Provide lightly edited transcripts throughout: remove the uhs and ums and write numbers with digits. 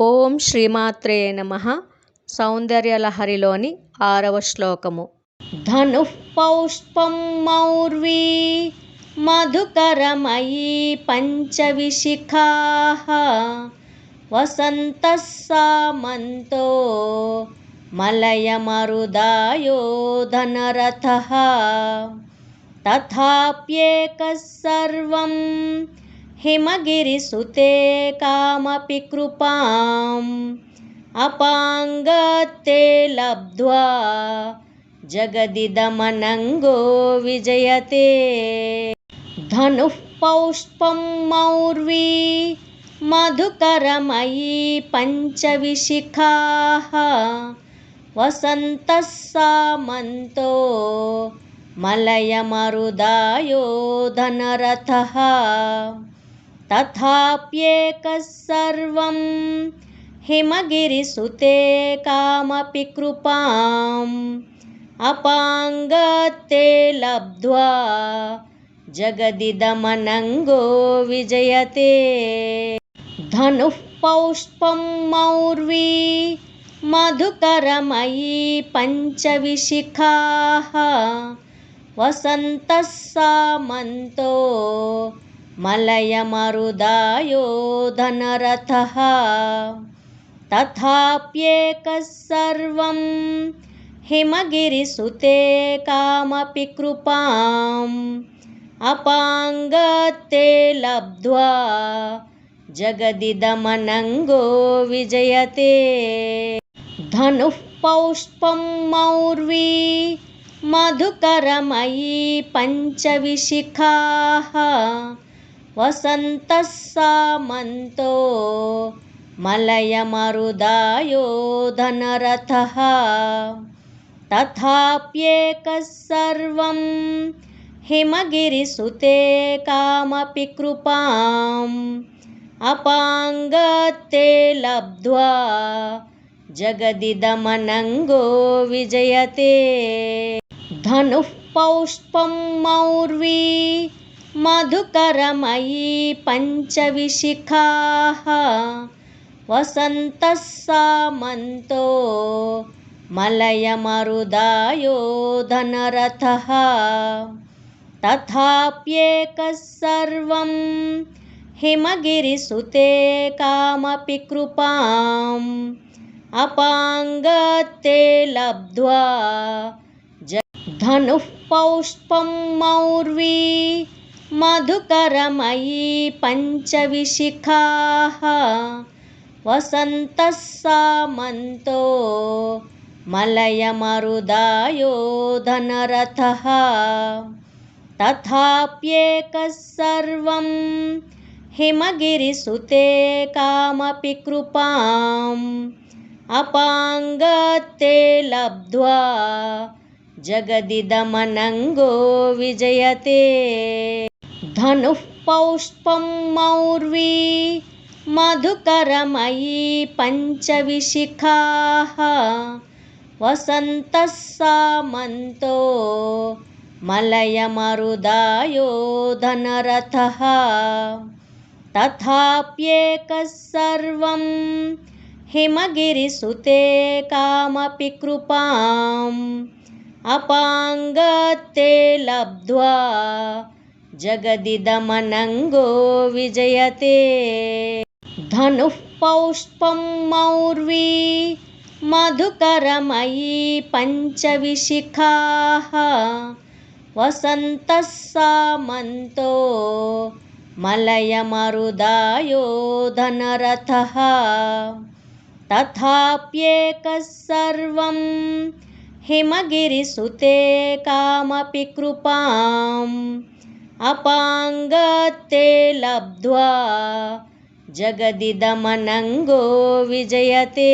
ఓం శ్రీమాత్రే నమః. సౌందర్యలహరిలోని 6వ శ్లోకము. ధనుః పౌష్పం మౌర్వీ మధుకరమయీ పంచవిశిఖాః వసంతః సామంతో మలయమరుదాయో ధనరథః తథాప్యేకः సర్వం हिमगिरिसुते कामपि कृपाम् अपाङ्गते लब्ध्वा जगदिदमनङ्गो विजयते धनुः पौष्पं मौर्वी मधुकरमयी पंचविशिखाः वसन्तः सामन्तो मलयमरुदायो धनरथः तथाप्येकः सर्वं हिमगिरिसुते कामपि कृपाम् अपाङ्गते लब्ध्वा जगदिदमनङ्गो विजयते धनुः पौष्पं मौर्वी मधुकरमयी पंचविशिखाः वसन्तः सामन्तो मलयमरुदायो धनरथः तथाप्येकः सर्वं हिमगिरिसुते कामपि कृपाम् अपाङ्गते लब्ध्वा जगदिदमनङ्गो विजयते धनुः पौष्पं मौर्वी मधुकरमयी पंचविशिखाः वसन्तः सामन्तो मलयमरुदायो धनरथः तथाप्येकः सर्वं हिमगिरिसुते कामपि कृपाम् अपाङ्गते लब्ध्वा जगदिदमनङ्गो विजयते धनुः पौष्पं मौर्वी मधुकरमयी पंचविशिखाः वसन्तः सामन्तो मलयमरुदायो धनरथः तथाप्येकः सर्वं हिमगिरिसुते कामपि कृपाम् अपाङ्गते लब्ध्वा धनुः पौष्पं मौर्वी मधुकरमयी पंचविशिखाः वसन्तः सामन्तो मलयमरुदायो धनरथः तथाप्येकः सर्वं हिमगिरिसुते कामपि कृपाम् अपाङ्गते लब्ध्वा जगदिदमनङ्गो विजयते धनुः पौष्पं मौर्वी मधुकरमयी पंचविशिखाः वसन्तः सामन्तो मलयमरुदायो धनरथः तथाप्येकः सर्वं हिमगिरिसुते कामपि कृपाम् अपाङ्गते लब्ध्वा जगदिदमनङ्गो विजयते धनुः पौष्पं मौर्वी मधुकरमयी पंचविशिखाः वसन्तः सामन्तो मलयमरुदायो धनरथः तथाप्येकः सर्वं हिमगिरिसुते कामपि कृपाम् अपाङ्गते लब्ध्वा जगदिदमनङ्गो विजयते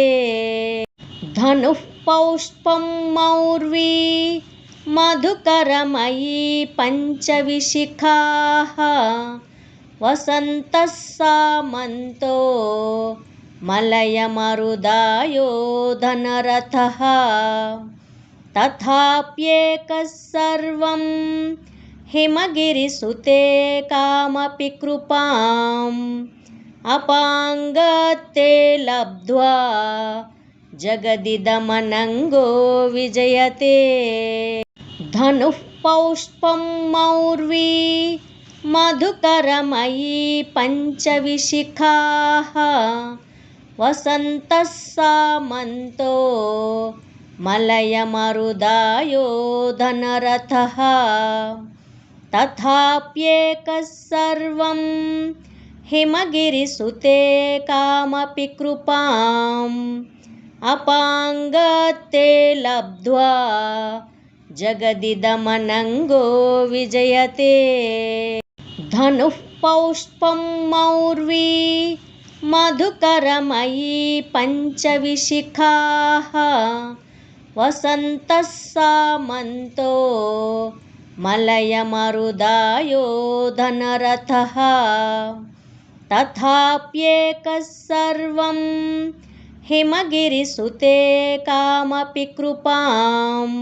धनुः पौष्पं मौर्वी मधुकरमयी पंचविशिखाः वसन्तः सामन्तो मलयमरुदायो धनरथः तथाप्येकः सर्वं हिमगिरिसुते कामपि कृपाम् अपाङ्गत्ते लब्ध्वा जगदिदमनङ्गो विजयते धनुः पौष्पं मौर्वी मधुकरमयी पञ्चविशिखाः वसन्तः सामन्तो मलयमरुदायो धनरथः तथाप्येकः सर्वं हिमगिरिसुते कामपि कृपाम् अपाङ्गत्ते लब्ध्वा जगदिदमनङ्गो विजयते धनुः पौष्पं मौर्वी मधुकरमयी पञ्चविशिखाः वसन्तः सामन्तो मलयमरुदायो धनरथः तथाप्येकः सर्वं हिमगिरिसुते कामपि कृपाम्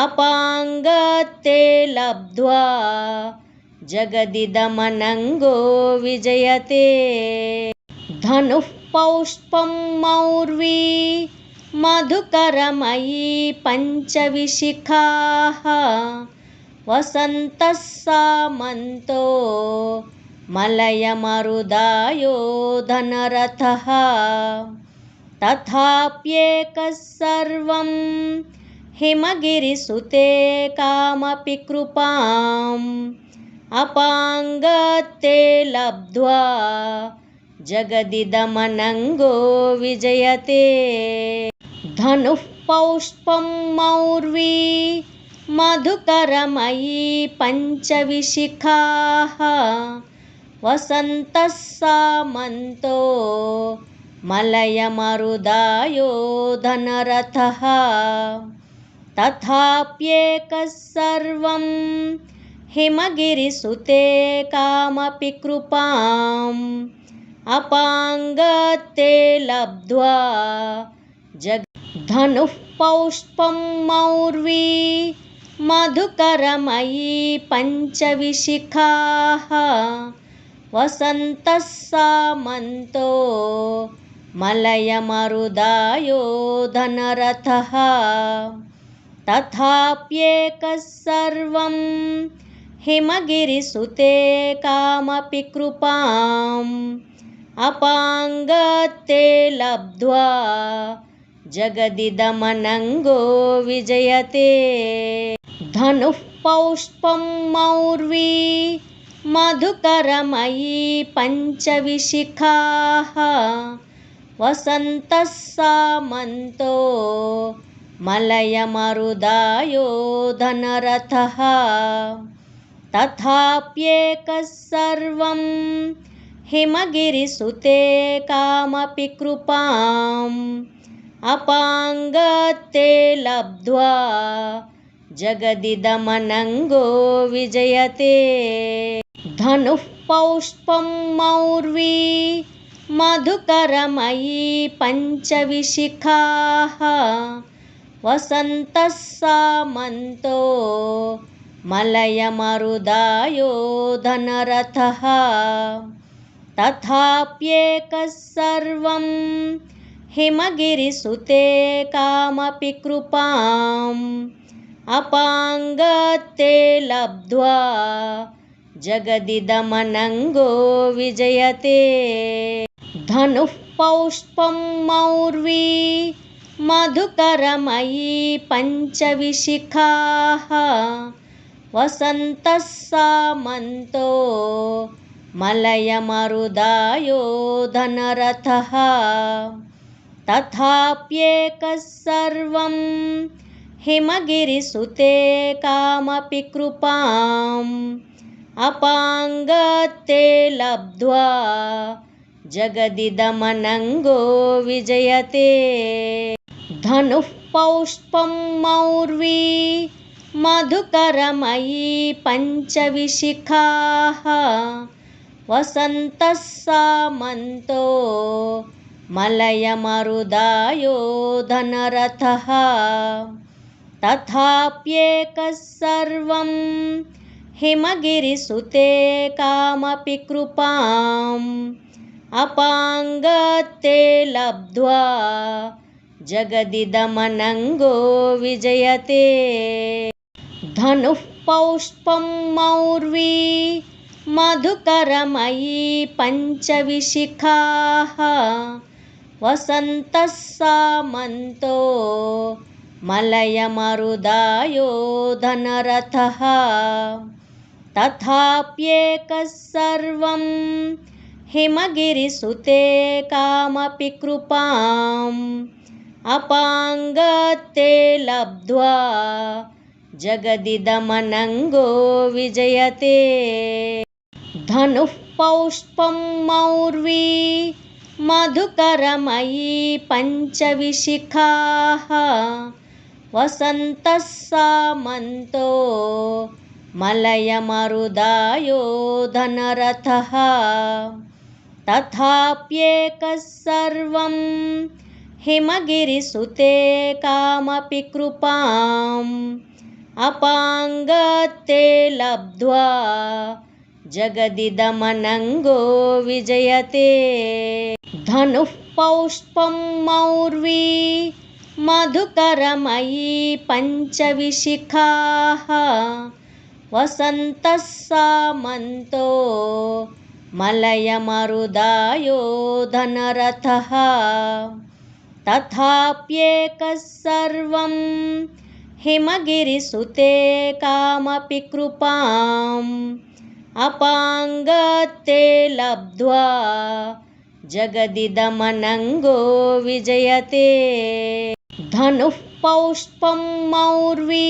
अपाङ्गत्ते लब्ध्वा जगदिदमनङ्गो विजयते धनुः पौष्पं मौर्वी मधुकरमयी पञ्चविशिखाः वसन्तः सामन्तो मलयमरुदायो धनरथः तथाप्येकः सर्वं हिमगिरिसुते कामपि कृपाम् अपाङ्गत्ते लब्ध्वा जगदिदमनङ्गो विजयते धनुः पौष्पं मौर्वी मधुकरमयी पञ्चविशिखाः वसन्तः सामन्तो मलयमरुदायो धनरथः तथाप्येकः सर्वं हिमगिरिसुते कामपि कृपाम् अपाङ्गत्ते लब्ध्वा धनुः पौष्पं मौर्वी मधुकरमयी पञ्चविशिखाः वसन्तः सामन्तो मलयमरुदायो धनरथः तथाप्येकः सर्वं हिमगिरिसुते कामपि कृपाम् अपाङ्गत्ते लब्ध्वा जगदिदमनङ्गो विजयते धनुः पौष्पं मौर्वी मधुकरमयी पञ्चविशिखाः वसन्तः सामन्तो मलयमरुदायो धनरथः तथाप्येकः सर्वं हिमगिरिसुते कामपि कृपाम् अपाङ्गत्ते लब्ध्वा जगदिदमनङ्गो विजयते धनुः पौष्पं मौर्वी मधुकरमयी पञ्चविशिखाः वसन्तः सामन्तो मलयमरुदायो धनरथः तथाप्येकः सर्वं हिमगिरिसुते कामपि कृपाम् अपाङ्गत्ते लब्ध्वा जगदिदमनङ्गो विजयते धनुः पौष्पं मौर्वी मधुकरमयी पञ्चविशिखाः वसन्तः सामन्तो मलयमरुदायो धनरथः तथाप्येकः सर्वं हिमगिरिसुते कामपि कृपाम् अपाङ्गत्ते लब्ध्वा जगदिदमनङ्गो विजयते धनुः पौष्पं मौर्वी मधुकरमयी पञ्चविशिखाः वसन्तः सामन्तो मलयमरुदायो धनरथः तथाप्येकः सर्वं हिमगिरिसुते कामपि कृपाम् अपाङ्गत्ते लब्ध्वा जगदिदमनङ्गो विजयते धनुः पौष्पं मौर्वी मधुकरमयी पञ्चविशिखाः वसन्तः सामन्तो मलयमरुदायो धनरथः तथाप्येकः सर्वं हिमगिरिसुते कामपि कृपाम् अपाङ्गत्ते लब्ध्वा जगदिदमनङ्गो विजयते धनुः पौष्पं मौर्वी मधुकरमयी पञ्चविशिखाः वसन्तः सामन्तो मलयमरुदायो धनरथः तथाप्येकः सर्वं हिमगिरिसुते कामपि कृपाम् अपाङ्गत्ते लब्ध्वा जगदिदमनङ्गो विजयते धनुः पौष्पं मौर्वी मधुकरमयी पञ्चविशिखाः वसन्तः सामन्तो मलयमरुदायो धनरथः तथाप्येकः सर्वं हिमगिरिसुते कामपि कृपाम् अपाङ्गत्ते लब्ध्वा जगदिदमनङ्गो विजयते धनुः पौष्पं मौर्वी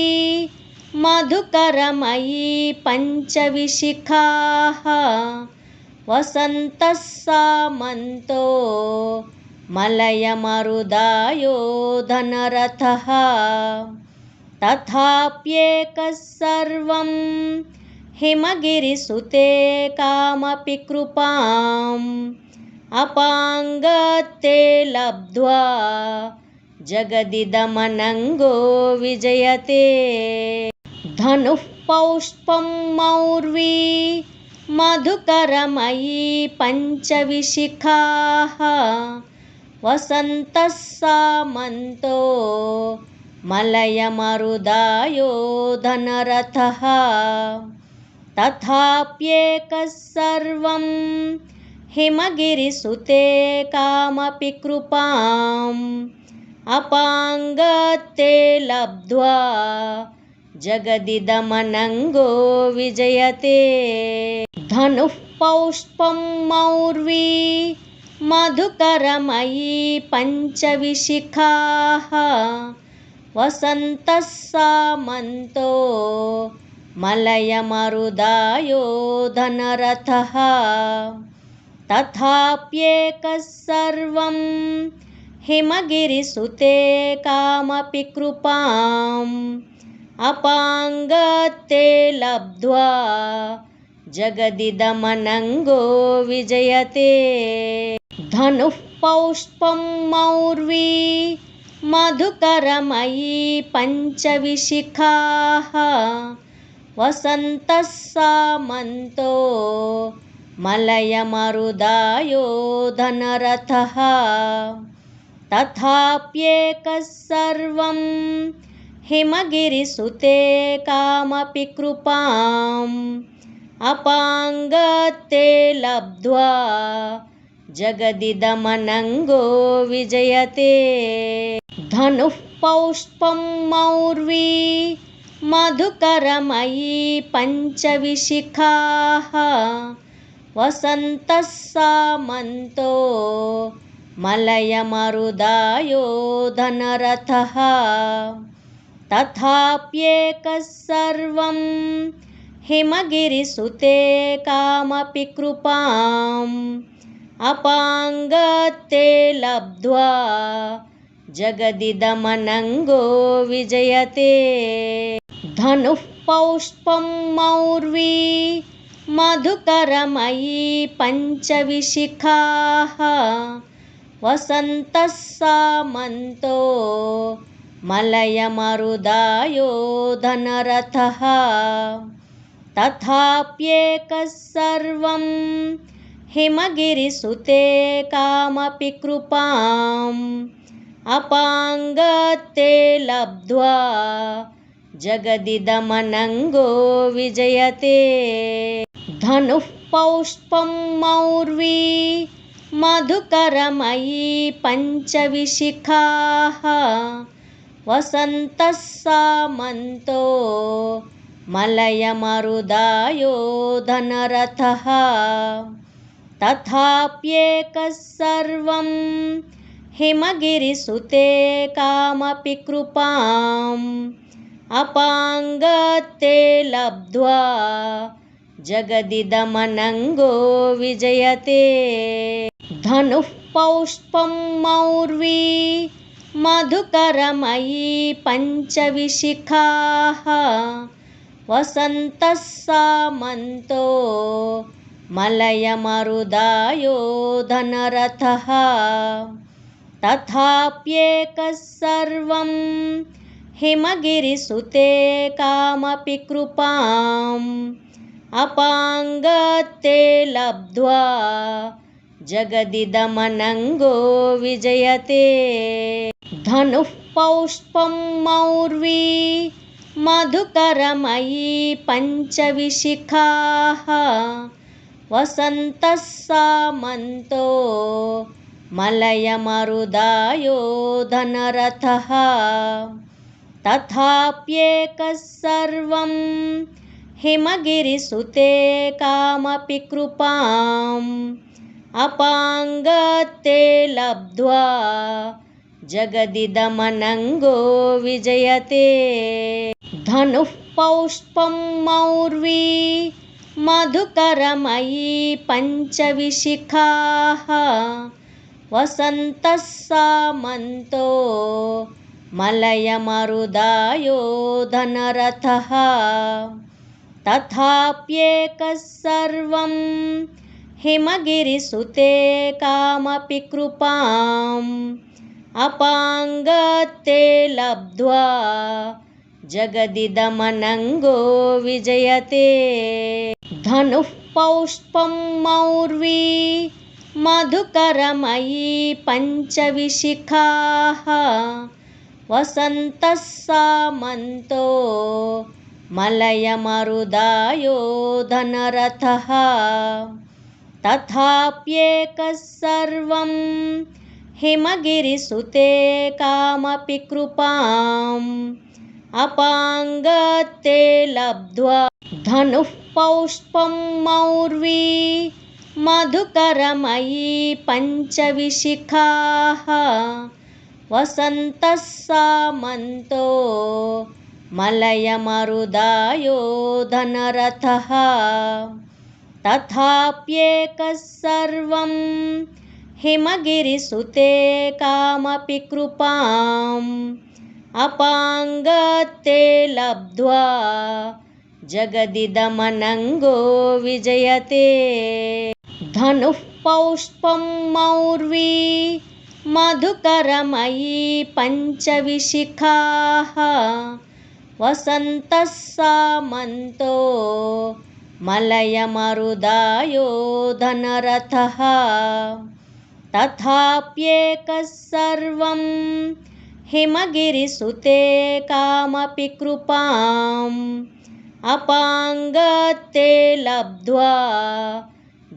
मधुकरमयी पञ्चविशिखाः वसन्तः सामन्तो मलयमरुदायो धनरथः तथाप्येकः सर्वं हिमगिरिसुते कामपि कृपाम् अपाङ्गत्ते लब्ध्वा जगदिदमनङ्गो विजयते धनुः पौष्पं मौर्वी मधुकरमयी पञ्चविशिखाः वसन्तः सामन्तो मलयमरुदायो धनरथः तथाप्येकः सर्वं हिमगिरिसुते कामपि कृपाम् अपाङ्गत्ते लब्ध्वा जगदिदमनङ्गो विजयते धनुः पौष्पं मौर्वी मधुकरमयी पञ्चविशिखाः वसन्तः सामन्तो मलयमरुदायो धनरथः तथाप्येकः सर्वं हिमगिरिसुते कामपि कृपाम् अपाङ्गत्ते लब्ध्वा जगदिदमनङ्गो विजयते धनुः पौष्पं मौर्वी मधुकरमयी पञ्चविशिखाः वसन्तः सामन्तो मलयमरुदायो धनरथः तथाप्येकः सर्वं हिमगिरिसुते कामपि कृपाम् अपाङ्गत्ते लब्ध्वा जगदिदमनङ्गो विजयते धनुः पौष्पं मौर्वी मधुकरमयी पञ्चविशिखाः वसन्तः सामन्तो मलयमरुदायो धनरथः तथाप्येकः सर्वं हिमगिरिसुते कामपि कृपाम् अपाङ्गत्ते लब्ध्वा जगदिदमनङ्गो विजयते धनुः पौष्पं मौर्वी मधुकरमयी पञ्चविशिखाः वसन्तः सामन्तो मलयमरुदायो धनरथः तथाप्येकः सर्वं हिमगिरिसुते कामपि कृपाम् अपाङ्गते लब्ध्वा जगदिदमनङ्गो विजयते धनुः पौष्पं मौर्वी मधुकरमयी पञ्चविशिखाः वसन्तः सामन्तो मलयमरुदायो धनरथः तथाप्येकः सर्वं हिमगिरिसुते कामपि कृपाम् अपाङ्गते लब्ध्वा जगदिदमनङ्गो विजयते धनुः पौष्पं मौर्वी मधुकरमयी पञ्चविशिखाः वसन्तः सामन्तो मलयमरुदायो धनरथः तथाप्येकः सर्वं हिमगिरिसुते कामपि कृपाम् अपाङ्गते लब्ध्वा जगदिदमनङ्गो विजयते धनुः पौष्पं मौर्वी मधुकरमयी पञ्चविशिखाः वसन्तः सामन्तो मलयमरुदायो धनरथः तथाप्येकः सर्वं हिमगिरिसुते कामपि कृपाम् अपाङ्गते लब्ध्वा जगदिदमनङ्गो विजयते धनुः पौष्पं मौर्वी मधुकरमयी पञ्चविशिखाः वसन्तः सामन्तो मलयमरुदायो धनरथः तथाप्येकः सर्वं हिमगिरिसुते कामपि कृपाम् अपाङ्गते लब्ध्वा जगदिदमनङ्गो विजयते धनुः पौष्पं मौर्वी मधुकरमयी पञ्चविशिखाः वसन्तः सामन्तो मलयमरुदायो धनरथः तथाप्येकः सर्वं हिमगिरिसुते कामपि कृपाम् अपाङ्गते लब्ध्वा धनुः पौष्पं मौर्वी मधुकरमयी पञ्चविशिखाः वसन्तः सामन्तो मलयमरुदायो धनरथः तथाप्येकः सर्वं हिमगिरिसुते कामपि कृपाम् अपाङ्गते लब्ध्वा जगदिदमनङ्गो विजयते धनुः पौष्पं मौर्वी मधुकरमयी पञ्चविशिखाः वसन्तः सामन्तो मलयमरुदायो धनरथः तथाप्येकः सर्वं हिमगिरिसुते कामपि कृपाम् अपाङ्गते लब्ध्वा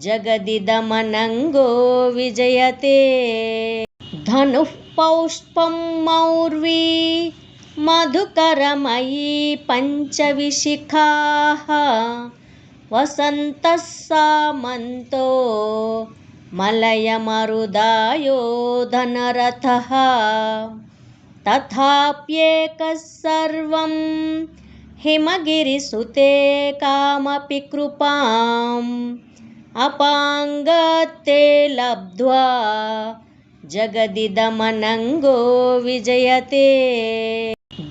जगदिदमनङ्गो विजयते धनुः पौष्पं मौर्वी मधुकरमयी पञ्चविशिखाः वसन्तः सामन्तो मलयमरुदायो धनरथः तथाप्येकः सर्वं हिमगिरिसुते कामपि कृपाम् अपाङ्गते लब्ध्वा जगदिदमनङ्गो विजयते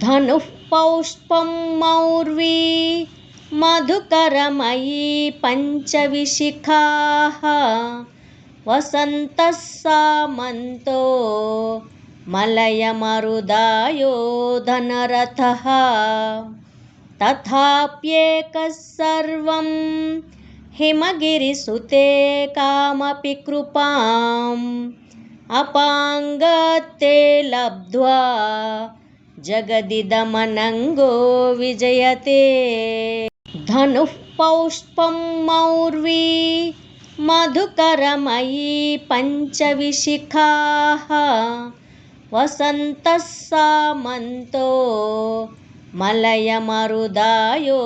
धनुः पौष्पं मौर्वी मधुकरमयी पञ्चविशिखाः वसन्तः सामन्तो मलयमरुदायो धनरथः तथाप्येकः सर्वं हिमगिरिसुते कामपि कृपाम् अपाङ्गते लब्ध्वा जगदिदमनङ्गो विजयते। धनुः पौष्पं मौर्वी मधुकरमयी पञ्चविशिखाः वसन्तः सामन्तो मलयमरुदायो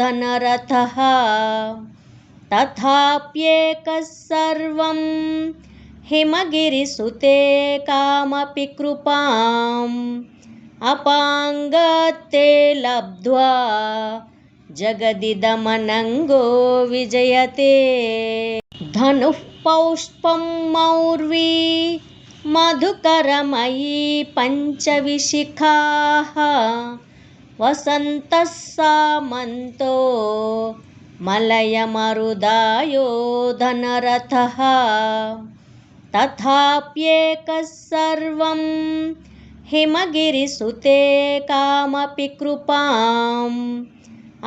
धनरथः तथाप्येकः सर्वं हिमगिरिसुते कामपि कृपाम् अपाङ्गते लब्ध्वा जगदिदमनङ्गो विजयते। धनुः पौष्पं मौर्वी मधुकरमयी पञ्चविशिखाः वसन्तः सामन्तो मलयमरुदायो धनरथः तथाप्येकः सर्वं हिमगिरिसुते कामपि कृपाम्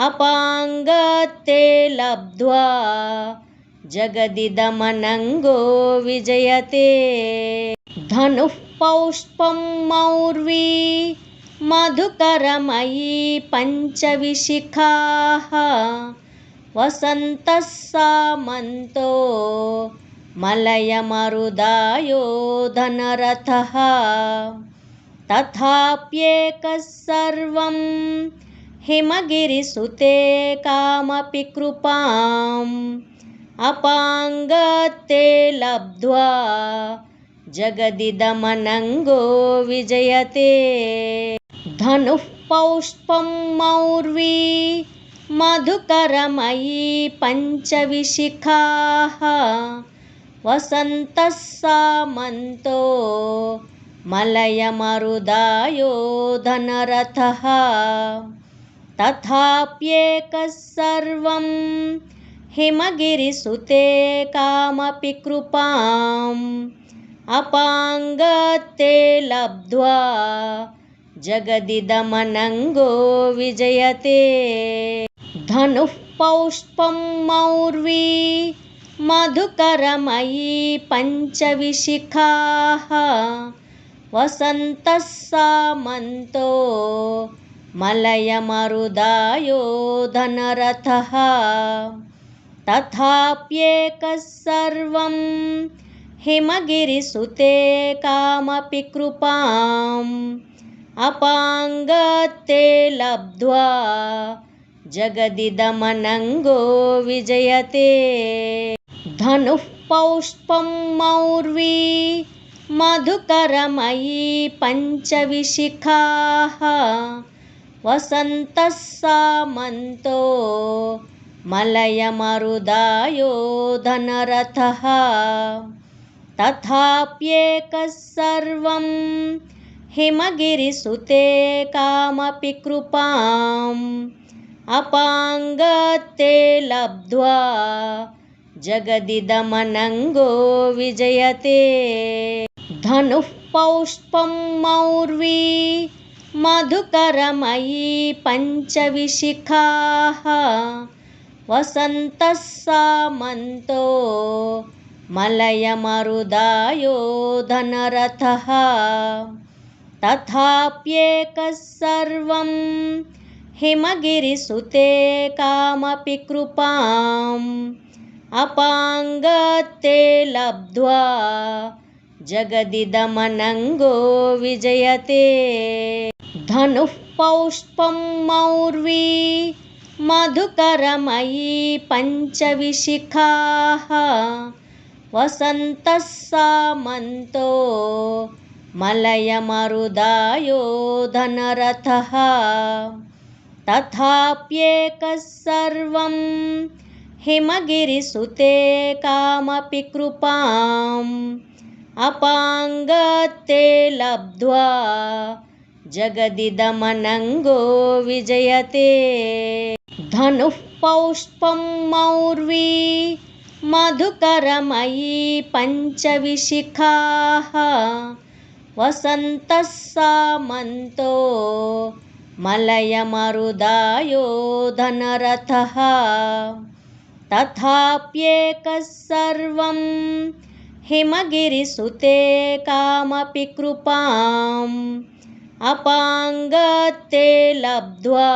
अपाङ्गते लब्ध्वा जगदिदमनङ्गो विजयते। धनुः पौष्पं मौर्वी मधुकरमयी पञ्चविशिखाः वसन्तः सामन्तो मलयमरुदायो धनरथः तथाप्येकः सर्वं हिमगिरिसुते कामपि कृपाम् अपाङ्गते लब्ध्वा जगदिदमनङ्गो विजयते। धनुः पौष्पं मौर्वी मधुकरमयी पञ्चविशिखाः वसन्तः सामन्तो मलयमरुदायो धनरथः तथाप्येकः सर्वं हिमगिरिसुते कामपि कृपाम् अपाङ्गते लब्ध्वा जगदिदमनङ्गो विजयते। धनुः पौष्पं मौर्वी मधुकरमयी पञ्चविशिखाः वसन्तः सामन्तो मलयमरुदायो धनरथः तथाप्येकः सर्वं हिमगिरिसुते कामपि कृपाम् अपाङ्गते लब्ध्वा जगदिदमनङ्गो विजयते। धनुः पौष्पं मौर्वी मधुकरमयी पञ्चविशिखाः वसन्तः सामन्तो मलयमरुदायो धनरथः तथाप्येकः सर्वं हिमगिरिसुते कामपि कृपाम् अपाङ्गते लब्ध्वा जगदिदमनङ्गो विजयते। धनुः पौष्पं मौर्वी मधुकरमयी पञ्चविशिखाः वसन्तः सामन्तो मलयमरुदायो धनरथः तथाप्येकः सर्वं हिमगिरिसुते कामपि कृपाम् अपाङ्गते लब्ध्वा जगदिदमनङ्गो विजयते। धनुः पौष्पं मौर्वी मधुकरमयी पञ्चविशिखाः वसन्तः सामन्तो मलयमरुदायो धनरथः तथाप्येकः सर्वं हिमगिरिसुते कामपि कृपाम् अपाङ्गते लब्ध्वा जगदिदमनङ्गो विजयते। धनुः पौष्पं मौर्वी मधुकरमयी पञ्चविशिखाः वसन्तः सामन्तो मलयमरुदायो धनरथः तथाप्येकः सर्वं हिमगिरिसुते कामपि कृपाम् अपाङ्गते लब्ध्वा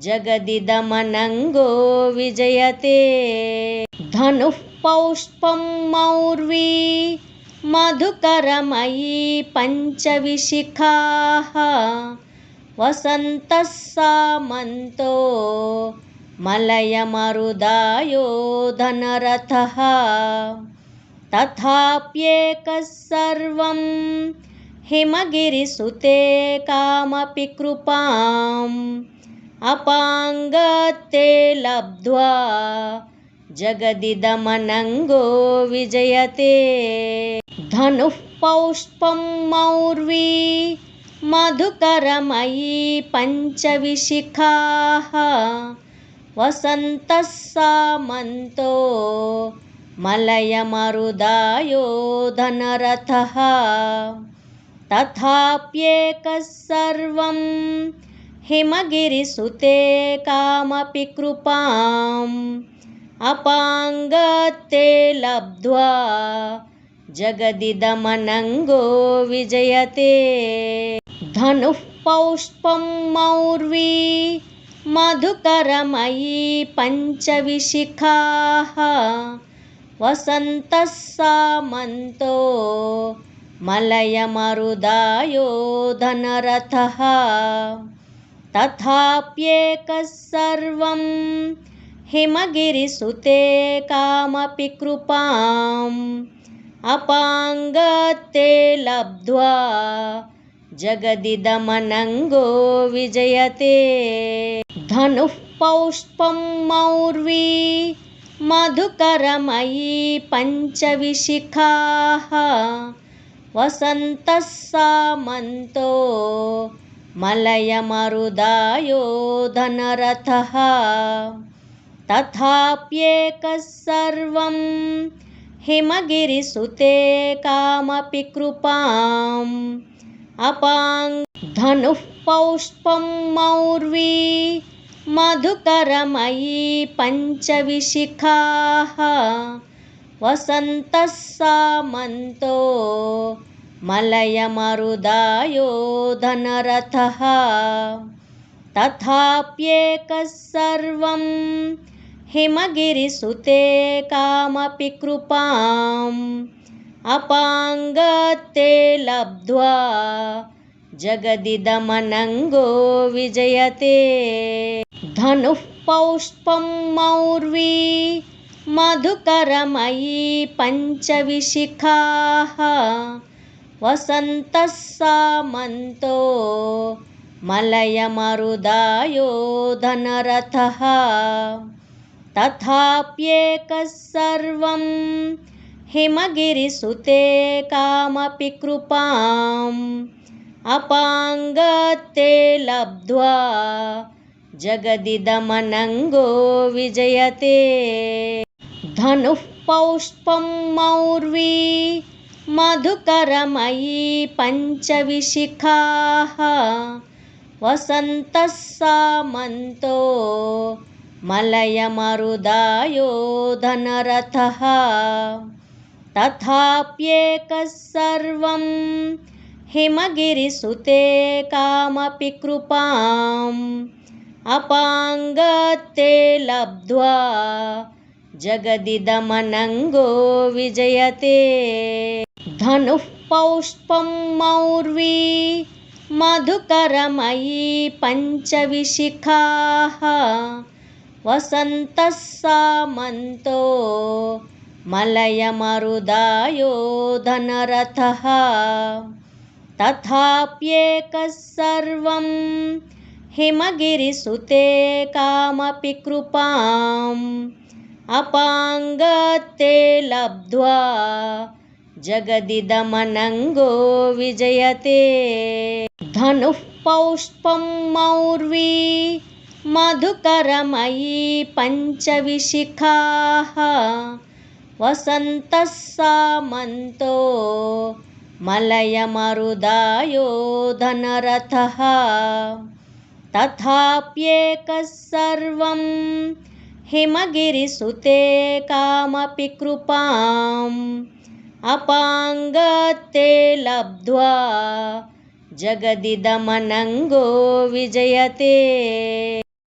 जगदिदमनङ्गो विजयते। धनुः पौष्पं मौर्वी मधुकरमयी पञ्चविशिखाः वसन्तः सामन्तो मलयमरुदायो धनरथः। तथाप्येकः सर्वं हिमगिरिसुते कामपि कृपाम् अपाङ्गते लब्ध्वा जगदिदमनङ्गो विजयते। धनुः पौष्पं मौर्वी मधुकरमयी पञ्चविशिखाः वसन्तः सामन्तो मलयमरुदायो धनरथः। तथाप्येकः सर्वं हिमगिरिसुते कामपि कृपाम् अपाङ्गते लब्ध्वा जगदिदमनङ्गो विजयते। धनुः पौष्पं मौर्वी मधुकरमयी पञ्चविशिखाः वसन्तः सामन्तो मलयमरुदायो धनरथः। तथाप्येकः सर्वं हिमगिरिसुते कामपि कृपाम् अपाङ्गते लब्ध्वा जगदिदमनङ्गो विजयते। धनुः पौष्पं मौर्वी मधुकरमयी पञ्चविशिखाः वसन्तः सामन्तो मलयमरुदायो धनरथः। तथाप्येकः सर्वं हिमगिरिसुते कामपि कृपाम् धनुः पौष्पं मौर्वी मधुकरमयी पञ्चविशिखाः वसन्तः सामन्तो मलयमरुदायो धनरथः। तथाप्येकः सर्वं हिमगिरिसुते कामपि कृपाम् अपाङ्गते लब्ध्वा जगदिदमनङ्गो विजयते। धनुः पौष्पं मौर्वी मधुकरमयी पञ्चविशिखाः वसन्तः सामन्तो मलयमरुदायो धनरथः। तथाप्येकः सर्वं हिमगिरिसुते कामपि कृपाम् अपाङ्गते लब्ध्वा जगदिदमनङ्गो विजयते। धनुः पौष्पं मौर्वी मधुकरमयी पञ्चविशिखाः वसन्तः सामन्तो मलयमरुदायो धनरथः। तथाप्येकः सर्वं हिमगिरिसुते कामपि कृपाम् अपाङ्गते लब्ध्वा जगदिदमनङ्गो विजयते। धनुः पौष्पं मौर्वी मधुकरमयी पञ्चविशिखाः वसन्तः सामन्तो मलयमरुदायो धनरथः। तथाप्येकः सर्वं हिमगिरिसुते कामपि कृपाम् अपाङ्गते लब्ध्वा जगदिदमनङ्गो विजयते। धनुः पौष्पं मौर्वी मधुकरमयी पञ्चविशिखाः वसन्तः सामन्तो मलयमरुदायो धनरथः। तथाप्येकः सर्वं हिमगिरिसुते कामपि कृपाम् अपाङ्गते लब्ध्वा जगदिदमनङ्गो विजयते।